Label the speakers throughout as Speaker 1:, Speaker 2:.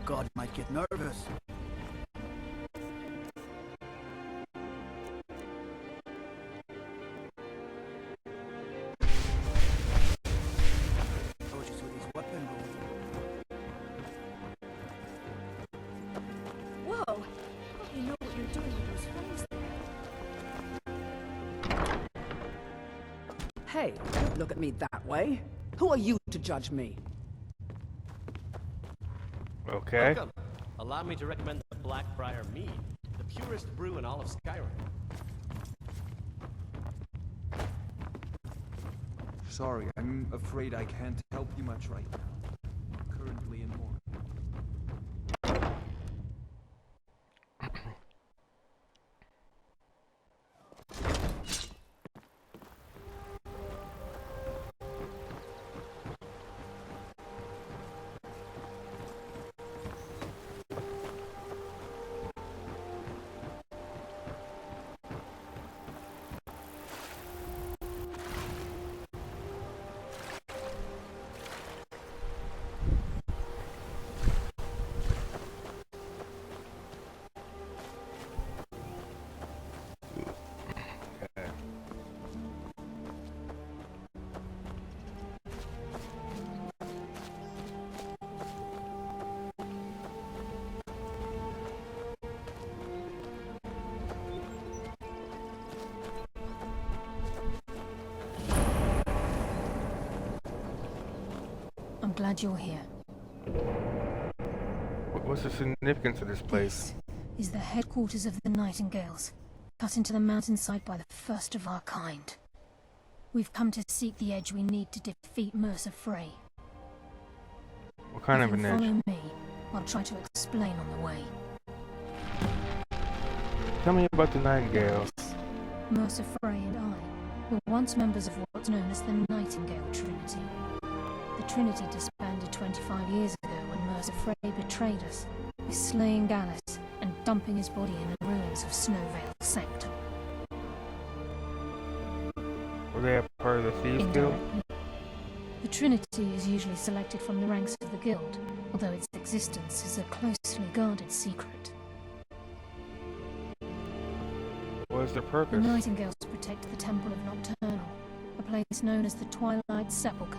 Speaker 1: God might get nervous. Approaches with his weapon.
Speaker 2: Whoa! Oh, you know what you're doing with those flames there.
Speaker 3: Hey, don't look at me that way. Who are you to judge me?
Speaker 4: Okay.
Speaker 5: Welcome. Allow me to recommend the Blackbriar Mead, the purest brew in all of Skyrim.
Speaker 6: Sorry, I'm afraid I can't help you much right now. I'm currently in mourning.
Speaker 2: I'm glad you're here.
Speaker 4: What's the significance of this place?
Speaker 2: This is the headquarters of the Nightingales, cut into the mountainside by the first of our kind. We've come to seek the edge we need to defeat Mercer Frey.
Speaker 4: What kind of
Speaker 2: If
Speaker 4: an
Speaker 2: you'll
Speaker 4: edge?
Speaker 2: follow me, I'll try to explain on the way.
Speaker 4: Tell me about the Nightingales.
Speaker 2: Mercer Frey and I were once members of what's known as the Nightingale Trinity. The Trinity disbanded 25 years ago when Mercer Frey betrayed us by slaying Gallus and dumping his body in the ruins of Snowvale Sanctum.
Speaker 4: Were they a part of the Thieves Guild?
Speaker 2: Indirectly. The Trinity is usually selected from the ranks of the Guild, although its existence is a closely guarded secret.
Speaker 4: What is their
Speaker 2: The
Speaker 4: purpose?
Speaker 2: Nightingales protect the Temple of Nocturnal, a place known as the Twilight Sepulchre.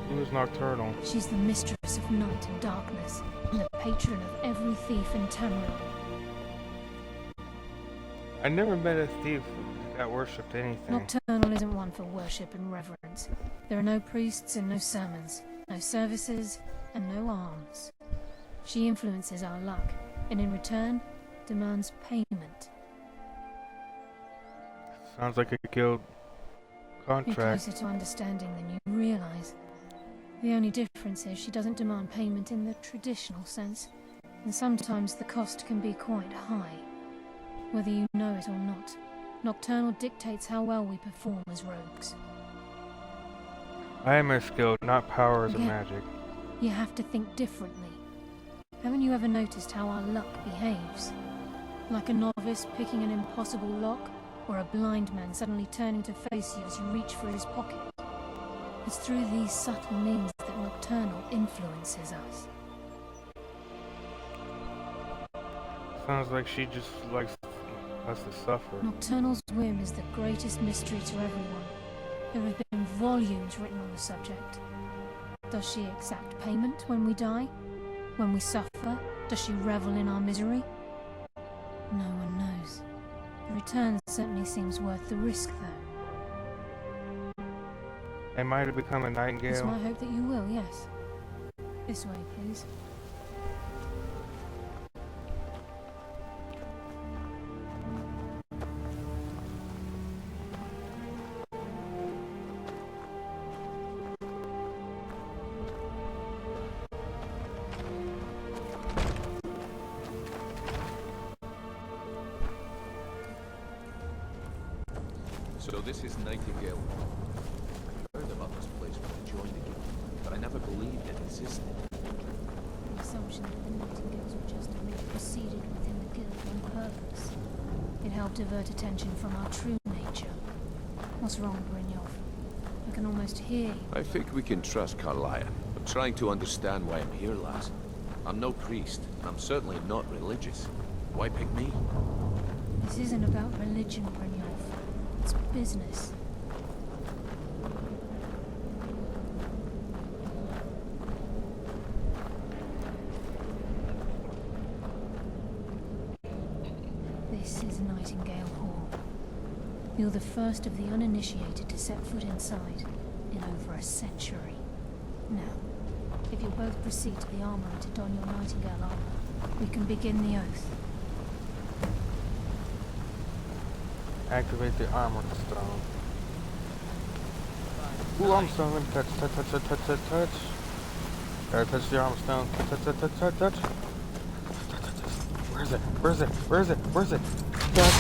Speaker 4: Who is Nocturnal?
Speaker 2: She's the mistress of night and darkness, and the patron of every thief in Tamriel.
Speaker 4: I never met a thief that worshipped anything.
Speaker 2: Nocturnal isn't one for worship and reverence. There are no priests and no sermons, no services, and no alms. She influences our luck, and in return, demands payment.
Speaker 4: Sounds like a guild
Speaker 2: You're
Speaker 4: contract.
Speaker 2: closer to understanding than you realize. The only difference is she doesn't demand payment in the traditional sense, and sometimes the cost can be quite high. Whether you know it or not, Nocturnal dictates how well we perform as rogues.
Speaker 4: I am a skilled, not powers of
Speaker 2: Yeah.
Speaker 4: magic.
Speaker 2: You have to think differently. Haven't you ever noticed how our luck behaves? Like a novice picking an impossible lock, or a blind man suddenly turning to face you as you reach for his pocket. It's through these subtle means that Nocturnal influences us.
Speaker 4: Sounds like she just likes us to suffer.
Speaker 2: Nocturnal's whim is the greatest mystery to everyone. There have been volumes written on the subject. Does she exact payment when we die? When we suffer, does she revel in our misery? No one knows. The return certainly seems worth the risk, though.
Speaker 4: Am I to become a
Speaker 2: It's
Speaker 4: nightingale?
Speaker 2: my hope that you will, yes. This way, please.
Speaker 7: So this is Nightingale. I heard about this place when I joined the guild, but I never believed it existed.
Speaker 2: The assumption that the Nightingales were just a myth proceeded within the guild on purpose. It helped divert attention from our true nature. What's wrong, Brynjolf? I can almost hear you.
Speaker 7: I think we can trust Carlion, but trying to understand why I'm here, lass. I'm no priest, and I'm certainly not religious. Why pick me?
Speaker 2: This isn't about religion, Brynjolf. It's business. This is Nightingale Hall. You're the first of the uninitiated to set foot inside in over a century. Now, if you'll both proceed to the armory to don your Nightingale armor, we can begin the oath.
Speaker 4: Activate the armor stone. Ooh, armor stone. Let me touch. Gotta touch the armor stone. Touch. Where's it? Touch.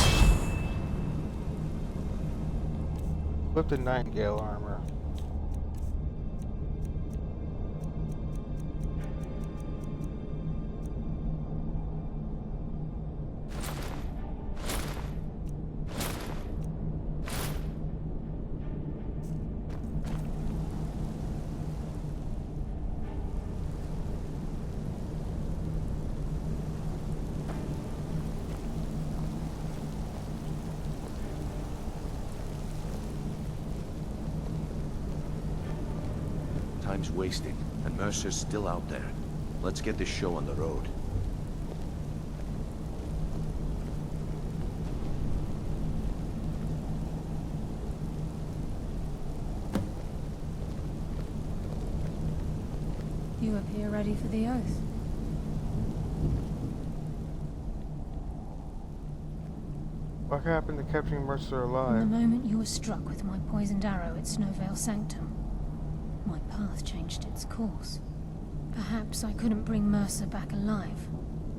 Speaker 4: Flip the Nightingale armor.
Speaker 7: Time's wasting, and Mercer's still out there. Let's get this show on the road.
Speaker 2: You appear ready for the oath.
Speaker 4: What happened to capturing Mercer
Speaker 2: From the
Speaker 4: alive?
Speaker 2: moment you were struck with my poisoned arrow at Snowvale Sanctum, my path changed its course. Perhaps I couldn't bring Mercer back alive,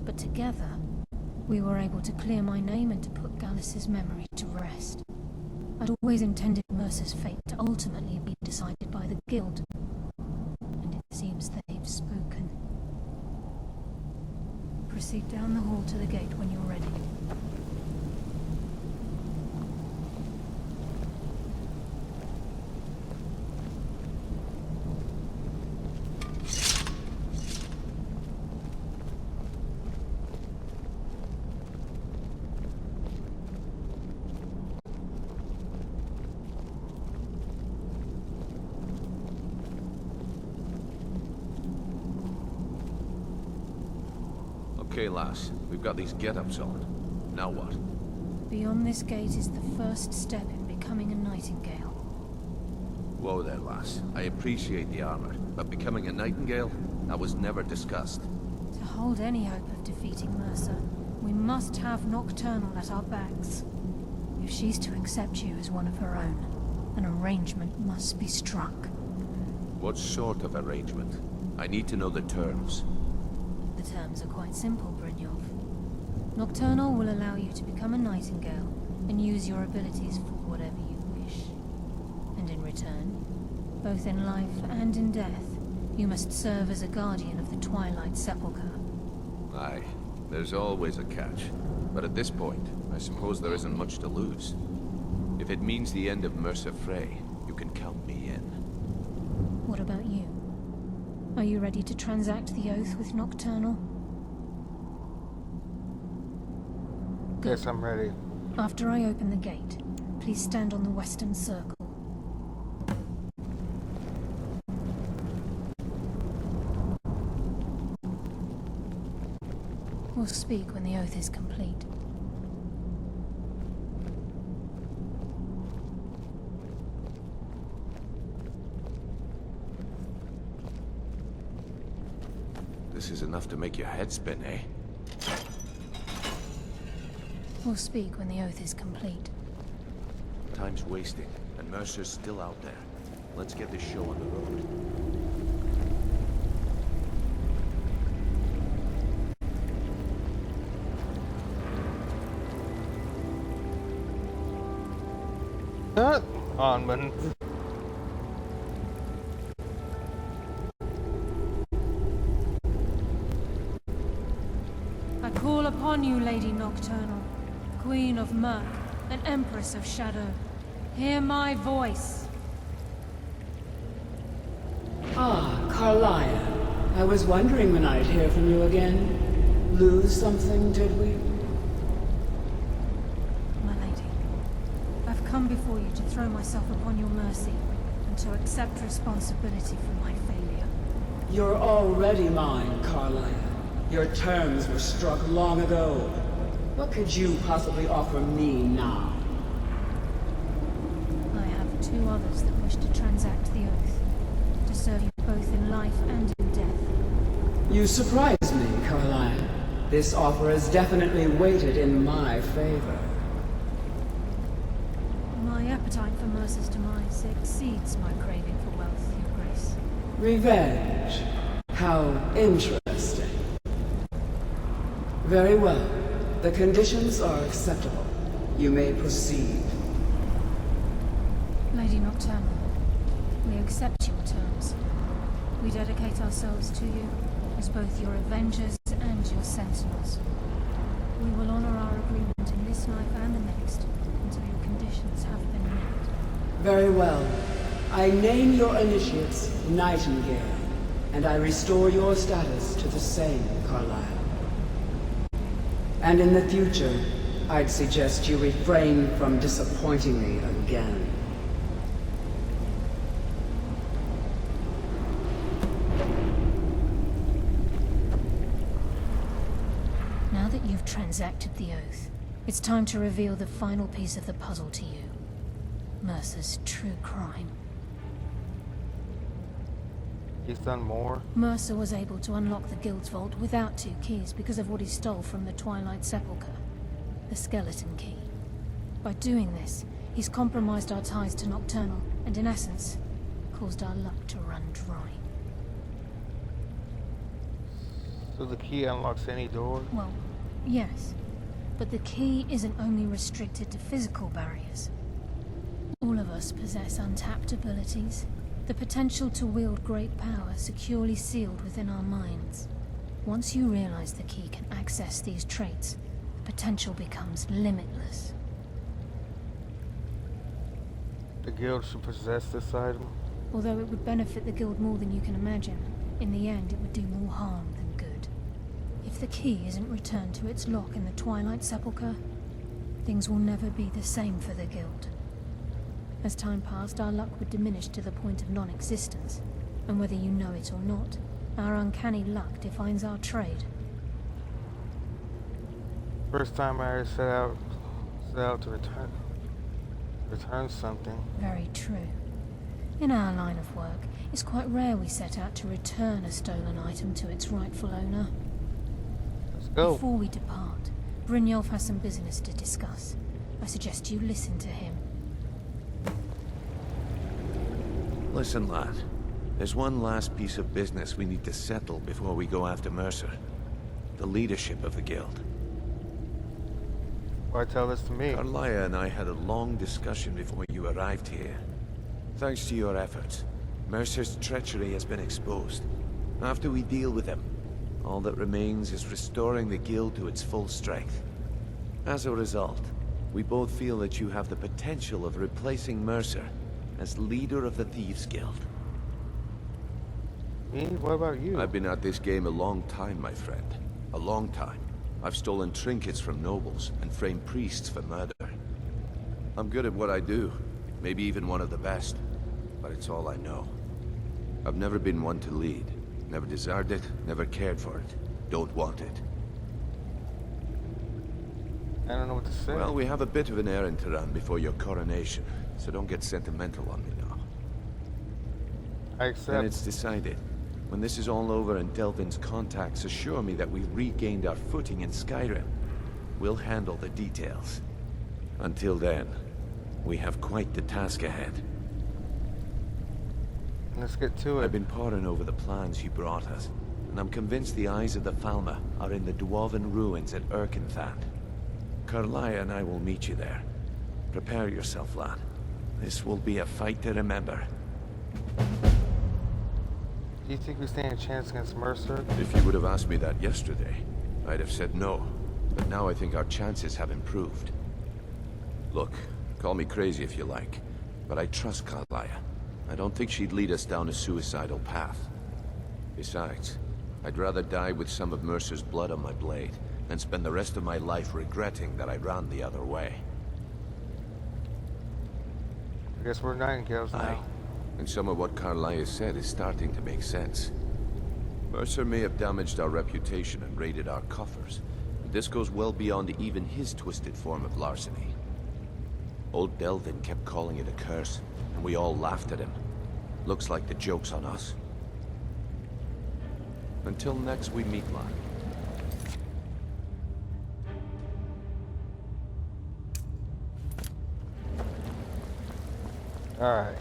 Speaker 2: but together, we were able to clear my name and to put Gallus's memory to rest. I'd always intended Mercer's fate to ultimately be decided by the Guild, and it seems they've spoken. Proceed down the hall to the gate when you're ready.
Speaker 7: Okay, lass. We've got these get-ups on. Now what?
Speaker 2: Beyond this gate is the first step in becoming a Nightingale.
Speaker 7: Whoa there, lass. I appreciate the armor, but becoming a Nightingale? That was never discussed.
Speaker 2: To hold any hope of defeating Mercer, we must have Nocturnal at our backs. If she's to accept you as one of her own, an arrangement must be struck.
Speaker 7: What sort of arrangement? I need to know the terms.
Speaker 2: The terms are quite simple, Brynjolf. Nocturnal will allow you to become a Nightingale and use your abilities for whatever you wish. And in return, both in life and in death, you must serve as a guardian of the Twilight Sepulchre.
Speaker 7: Aye, there's always a catch. But at this point, I suppose there isn't much to lose. If it means the end of Mercer Frey, you can count me in.
Speaker 2: What about you? Are you ready to transact the oath with Nocturnal?
Speaker 4: Yes, I'm ready.
Speaker 2: After I open the gate, please stand on the western circle. We'll speak when the oath is complete.
Speaker 7: This is enough to make your head spin, eh?
Speaker 2: We'll speak when the oath is complete.
Speaker 7: Time's wasting, and Mercer's still out there. Let's get this show on the road.
Speaker 4: On, man.
Speaker 2: I call upon you, Lady Nocturnal, Queen of Murk and Empress of Shadow. Hear my voice.
Speaker 8: Ah,
Speaker 3: Carlia, I was wondering when I'd hear from you again. Lose something, did we?
Speaker 2: My lady, I've come before you to throw myself upon your mercy and to accept responsibility for my failure.
Speaker 3: You're already mine, Carlia. Your terms were struck long ago. What could you possibly offer me now?
Speaker 2: I have two others that wish to transact the oath, to serve you both in life and in death.
Speaker 3: You surprise me, Carlia. This offer is definitely weighted in my favor.
Speaker 2: My appetite for Mercer's demise exceeds my craving for wealth, Your Grace.
Speaker 3: Revenge. How interesting. Very well. The conditions are acceptable. You may proceed.
Speaker 2: Lady Nocturnal, we accept your terms. We dedicate ourselves to you as both your avengers and your sentinels. We will honor our agreement in this life and the next until your conditions have been met.
Speaker 3: Very well. I name your initiates Nightingale, and I restore your status to the same, Carlisle. And in the future, I'd suggest you refrain from disappointing me again.
Speaker 2: Now that you've transacted the oath, it's time to reveal the final piece of the puzzle to you. Mercer's true crime.
Speaker 4: He's done more.
Speaker 2: Mercer was able to unlock the Guild's vault without 2 keys because of what he stole from the Twilight Sepulchre, the skeleton key. By doing this, he's compromised our ties to Nocturnal, and in essence, caused our luck to run dry.
Speaker 4: So the key unlocks any door?
Speaker 2: Well, yes. But the key isn't only restricted to physical barriers. All of us possess untapped abilities, the potential to wield great power securely sealed within our minds. Once you realize the key can access these traits, the potential becomes limitless.
Speaker 4: The guild should possess this item?
Speaker 2: Although it would benefit the Guild more than you can imagine, in the end it would do more harm than good. If the key isn't returned to its lock in the Twilight Sepulchre, things will never be the same for the Guild. As time passed, our luck would diminish to the point of non-existence, and whether you know it or not, our uncanny luck defines our trade.
Speaker 4: First time I ever set out to return something.
Speaker 2: Very true. In our line of work, it's quite rare we set out to return a stolen item to its rightful owner.
Speaker 4: Let's go.
Speaker 2: Before we depart, Brynjolf has some business to discuss. I suggest you listen to him.
Speaker 7: Listen, lad. There's one last piece of business we need to settle before we go after Mercer. The leadership of the Guild.
Speaker 4: Why tell this to me?
Speaker 7: Carlia and I had a long discussion before you arrived here. Thanks to your efforts, Mercer's treachery has been exposed. After we deal with him, all that remains is restoring the Guild to its full strength. As a result, we both feel that you have the potential of replacing Mercer as leader of the Thieves Guild.
Speaker 4: Me? What about you?
Speaker 7: I've been at this game a long time, my friend. A long time. I've stolen trinkets from nobles and framed priests for murder. I'm good at what I do, maybe even one of the best, but it's all I know. I've never been one to lead. Never desired it, never cared for it. Don't want it.
Speaker 4: I don't know what to say.
Speaker 7: Well, we have a bit of an errand to run before your coronation, so don't get sentimental on me now.
Speaker 4: I accept.
Speaker 7: Then it's decided. When this is all over and Delvin's contacts assure me that we've regained our footing in Skyrim, we'll handle the details. Until then, we have quite the task ahead.
Speaker 4: Let's get to it.
Speaker 7: I've been poring over the plans you brought us, and I'm convinced the eyes of the Falmer are in the Dwarven ruins at Erkenthand. Carlia and I will meet you there. Prepare yourself, lad. This will be a fight to remember.
Speaker 4: Do you think we stand a chance against Mercer?
Speaker 7: If you would have asked me that yesterday, I'd have said no. But now I think our chances have improved. Look, call me crazy if you like, but I trust Carlia. I don't think she'd lead us down a suicidal path. Besides, I'd rather die with some of Mercer's blood on my blade than spend the rest of my life regretting that I ran the other way.
Speaker 4: I guess we're Nightingales now.
Speaker 7: Aye. And some of what Carlia said is starting to make sense. Mercer may have damaged our reputation and raided our coffers, but this goes well beyond even his twisted form of larceny. Old Delvin kept calling it a curse, and we all laughed at him. Looks like the joke's on us. Until next we meet, Mark.
Speaker 4: Alright.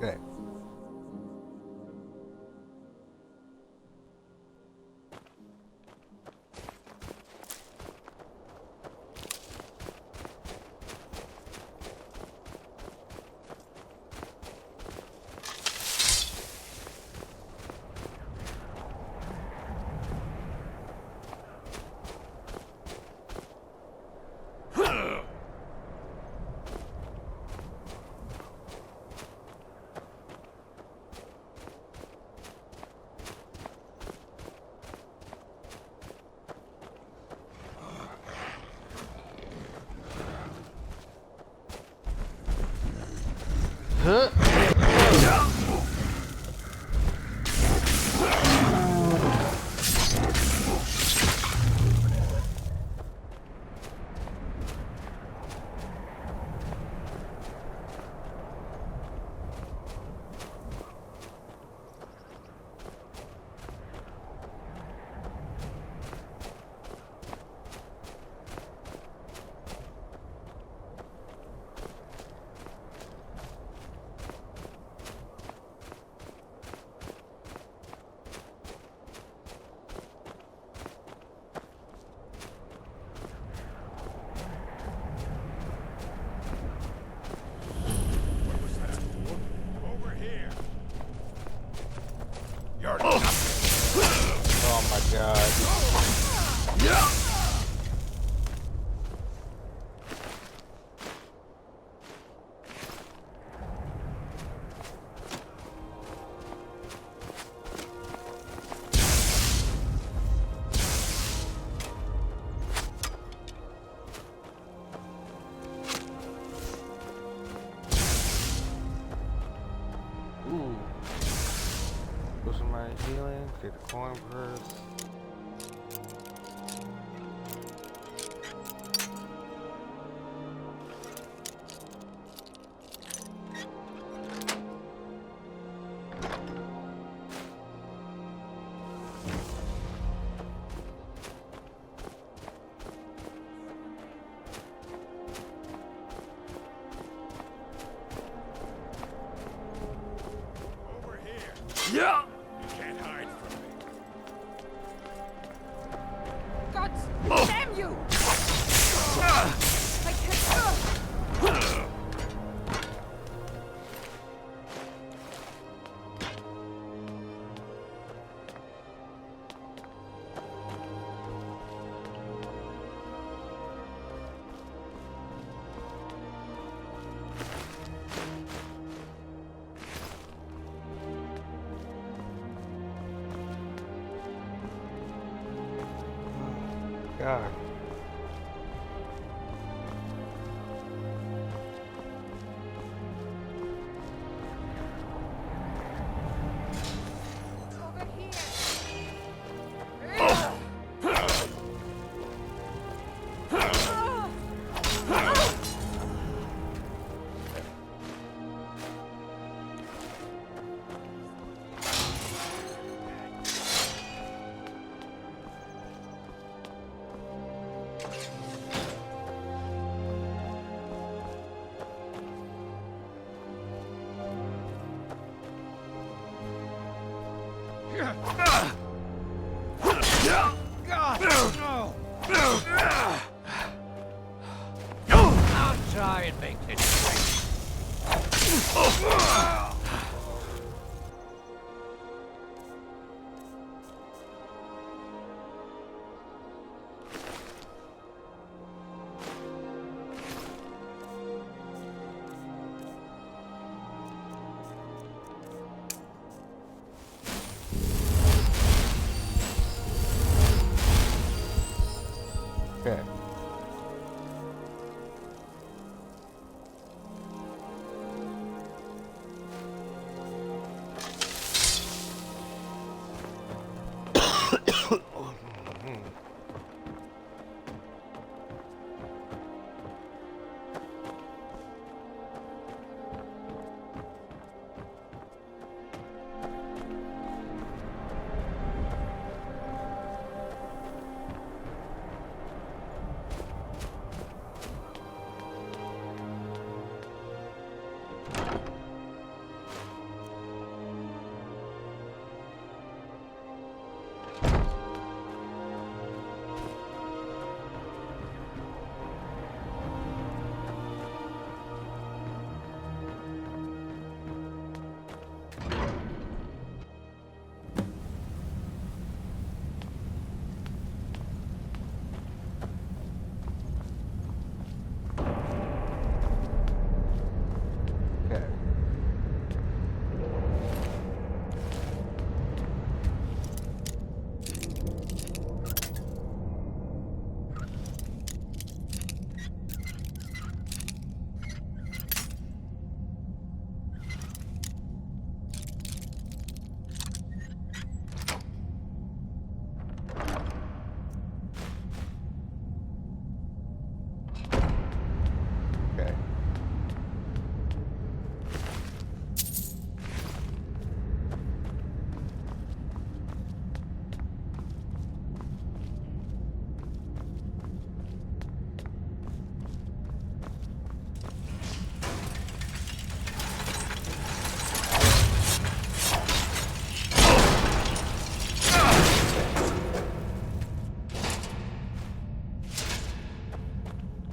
Speaker 4: Okay. Oh my god. Yeah. Ooh. Go some my healing, get the coin purse.
Speaker 1: Yeah!
Speaker 8: You can't hide from me.
Speaker 9: God damn you! I can't.
Speaker 4: God.
Speaker 8: I'll try and make this straight.
Speaker 4: Okay. Okay. Okay.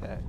Speaker 4: Okay.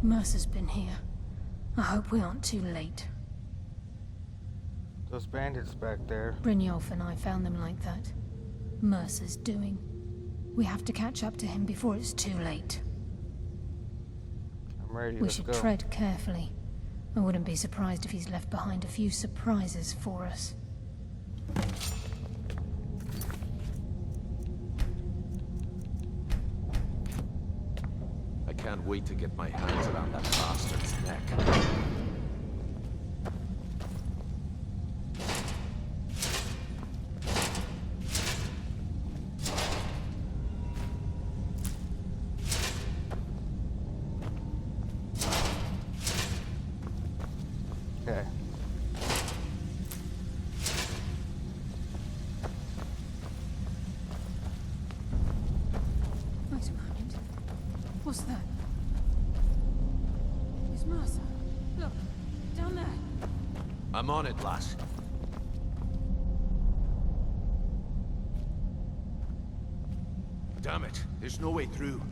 Speaker 2: Mercer's been here. I hope we aren't too late.
Speaker 4: Those bandits back there.
Speaker 2: Brynjolf and I found them like that. Mercer's doing. We have to catch up to him before it's too late.
Speaker 4: I'm ready.
Speaker 2: We
Speaker 4: Let's
Speaker 2: should
Speaker 4: go.
Speaker 2: tread carefully. I wouldn't be surprised if he's left behind a few surprises for us.
Speaker 7: I can't wait to get my hands around that bastard's neck.
Speaker 4: Okay.
Speaker 2: Wait a moment. What's that? It's Mercer. Look, down there.
Speaker 7: I'm on it, lass. Damn it, there's no way through.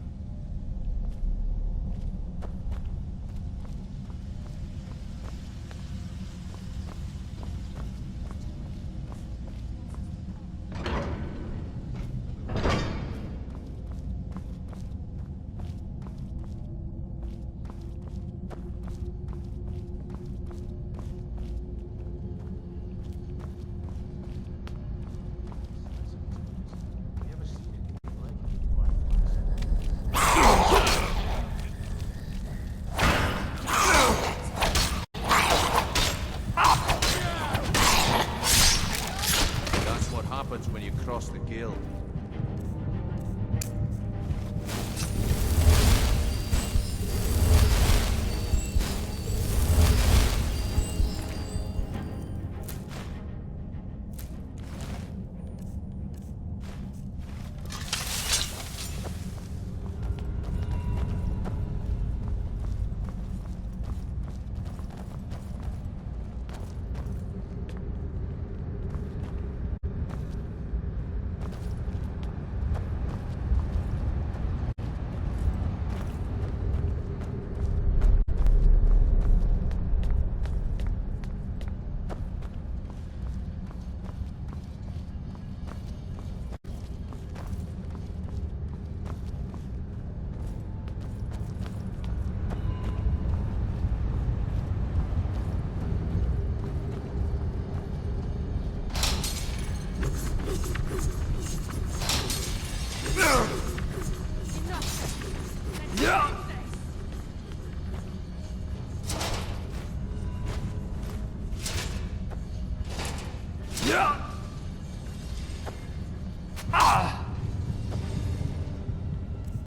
Speaker 7: That's what happens when you cross the guild.